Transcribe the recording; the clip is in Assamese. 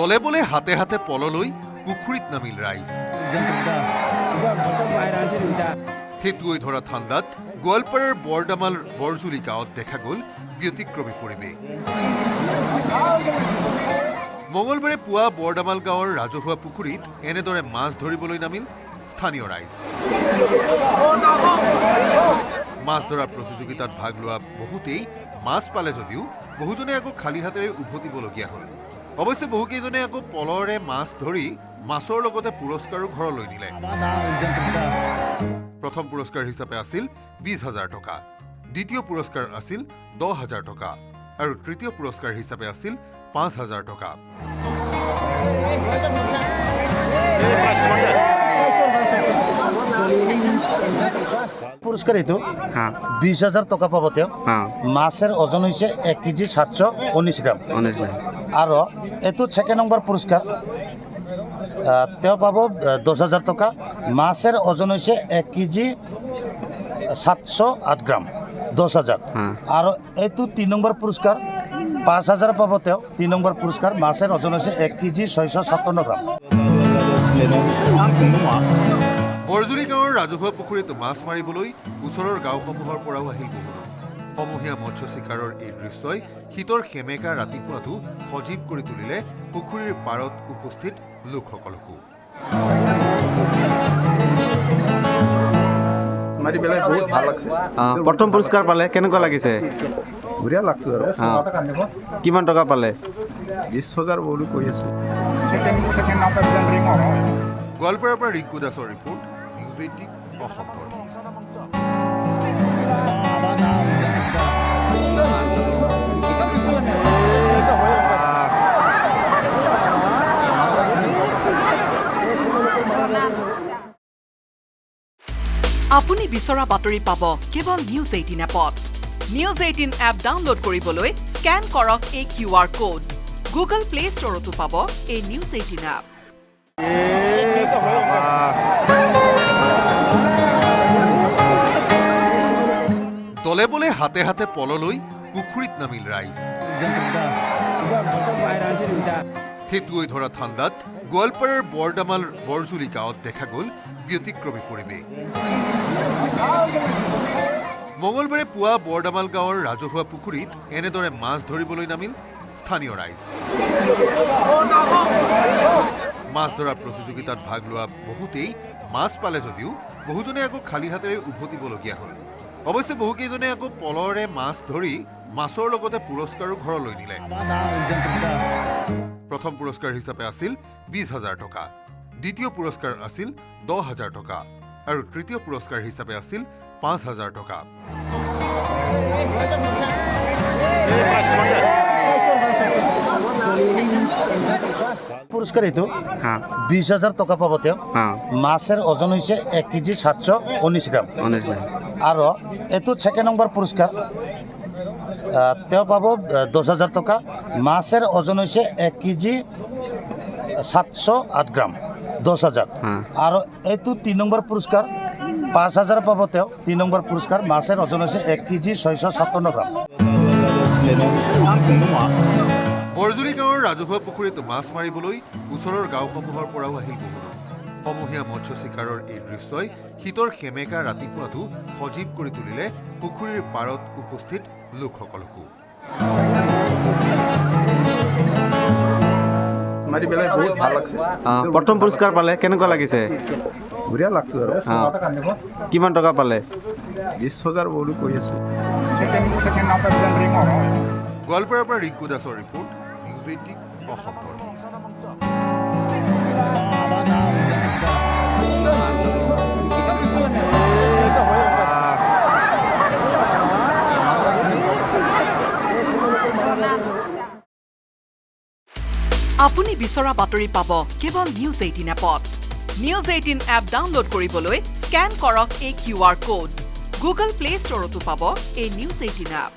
দলে বলে হাতে হাতে পললৈ পুখুৰীত নামিল ৰাইজ। থেতুৱৈ ধৰা ঠাণ্ডাত গোৱালপাৰাৰ বৰদামাল বৰজুলি গাঁৱত দেখা গ'ল ব্যতিক্ৰমী পৰিৱেশ। মঙলবাৰে পুৱা বৰদামাল গাঁৱৰ ৰাজহুৱা পুখুৰীত এনেদৰে মাছ ধৰিবলৈ নামিল স্থানীয় ৰাইজ। মাছ ধৰা প্ৰতিযোগিতাত ভাগ লোৱা বহুতেই মাছ পালে যদিও বহুজনে আকৌ খালী হাতেৰে উভতিবলগীয়া হ'ল। অৱশ্যে বহুকেইজনে আকৌ পলৰে মাছ ধৰি মাছৰ লগতে পুৰস্কাৰো ঘৰলৈ নিলে। প্ৰথম পুৰস্কাৰ হিচাপে আছিল 20,000 টকা, দ্বিতীয় পুৰস্কাৰ আছিল 10,000 টকা আৰু তৃতীয় পুৰস্কাৰ হিচাপে আছিল 5,000 টকা। পুরস্কার এইটো 20,000 টকা পাব তেওঁ। মাছের ওজন হয়েছে 1 কেজি 719 গ্রাম। আর এইটো সেকেন্ড নম্বর পুরস্কার তেওঁ পাব 10,000 টকা। মাছের ওজন হয়েছে 1 কেজি 708 গ্রাম, 10,000। আর এইটো 3 নম্বর পুরস্কার 5,000 পাব তেওঁ। 3 নম্বর পুরস্কার মাছের ওজন হয়েছে 1 কেজি 657 গ্রাম। বৰজুলি গাঁৱৰ ৰাজহুৱা পুখুৰীত মাছ মাৰিবলৈ ওচৰৰ গাঁওসমূহৰ পৰাও আহিল বহু। সমূহীয়া মৎস্য চিকাৰৰ এই দৃশ্যই শীতৰ সেমেকা ৰাতিপুৱাটো সজীৱ কৰি তুলিলে পুখুৰীৰ পাৰত উপস্থিত লোকসকলকো। প্ৰথম পুৰস্কাৰ পালে কেনেকুৱা লাগিছে? বঢ়িয়া লাগছে আৰু। কিমান টকা পালে? 20,000 বুলি কৈ আছে। গোৱালপাৰাৰ পৰা ৰিংকু দাসৰ ৰিপৰ্ট, নিউজ 18 অসম নৰ্থ-ইষ্ট। আপুনি বিচৰা বাতৰি পাব কেৱল নিউজ 18 এপত। নিউজ 18 এপ ডাউনলোড কৰিবলৈ স্কেন কৰক এই QR কোড। গুগল প্লে ষ্টৰতো পাব এই নিউজ 18 এপ। দলে বলে হাতে হাতে পললৈ পুখুৰীত নামিল ৰাইজ। থেতুৱৈ ধৰা ঠাণ্ডাত গোৱালপাৰাৰ বৰদামাল বৰজুলি গাঁৱত দেখা গ'ল ব্যতিক্ৰমী পৰিৱেশ। মঙলবাৰে পুৱা বৰদামাল গাঁৱৰ ৰাজহুৱা পুখুৰীত এনেদৰে মাছ ধৰিবলৈ নামিল স্থানীয় ৰাইজ। মাছ ধৰা প্ৰতিযোগিতাত ভাগ লোৱা বহুতেই মাছ পালে যদিও বহুজনে আকৌ খালী হাতেৰে উভতিবলগীয়া হ'ল। অৱশ্যে বহুকেইজনে আকৌ পলৰে মাছ ধৰি মাছৰ লগতে পুৰস্কাৰো ঘৰলৈ নিলে। প্ৰথম পুৰস্কাৰ হিচাপে আছিল 20,000 টকা, দ্বিতীয় পুৰস্কাৰ আছিল 10,000 টকা আৰু তৃতীয় পুৰস্কাৰ হিচাপে আছিল 5,000 টকা। পুরস্কার এইটো 20,000 টকা পাব তেওঁ। মাছের ওজন হয়েছে 1 কেজি 719 গ্রাম। আর এইটো সেকেন্ড নম্বর পুরস্কার তেওঁ পাব 10,000 টকা। মাছের ওজন হয়েছে 1 কেজি 708 গ্রাম, 10,000। আর এইটো 3 নম্বর পুরস্কার 5,000 পাব তেওঁ। 3 নম্বর পুরস্কার মাছের ওজন হয়েছে 1 কেজি 657 গ্রাম। বৰজুলি গাঁৱৰ ৰাজহুৱা পুখুৰীত মাছ মাৰিবলৈ ওচৰৰ গাঁওসমূহৰ পৰাও আহিল বহু। সমূহীয়া মৎস্য চিকাৰৰ এই দৃশ্যই শীতৰ সেমেকা ৰাতিপুৱাটো সজীৱ কৰি তুলিলে পুখুৰীৰ পাৰত উপস্থিত লোকসকলকো। প্ৰথম পুৰস্কাৰ পালে কেনেকুৱা লাগিছে? বঢ়িয়া লাগছে আৰু। কিমান টকা পালে? 20,000 বুলি কৈ আছে। গোৱালপাৰাৰ পৰা ৰিংকু দাসৰ ৰিপৰ্ট, নিউজ 18 অসম নৰ্থ-ইষ্ট। আপুনি বিচৰা বাতৰি পাব কেৱল নিউজ 18 এপত। নিউজ 18 এপ ডাউনলোড কৰিবলৈ স্কেন কৰক এই QR কোড। গুগল প্লে ষ্টৰতো পাব এই নিউজ 18 এপ।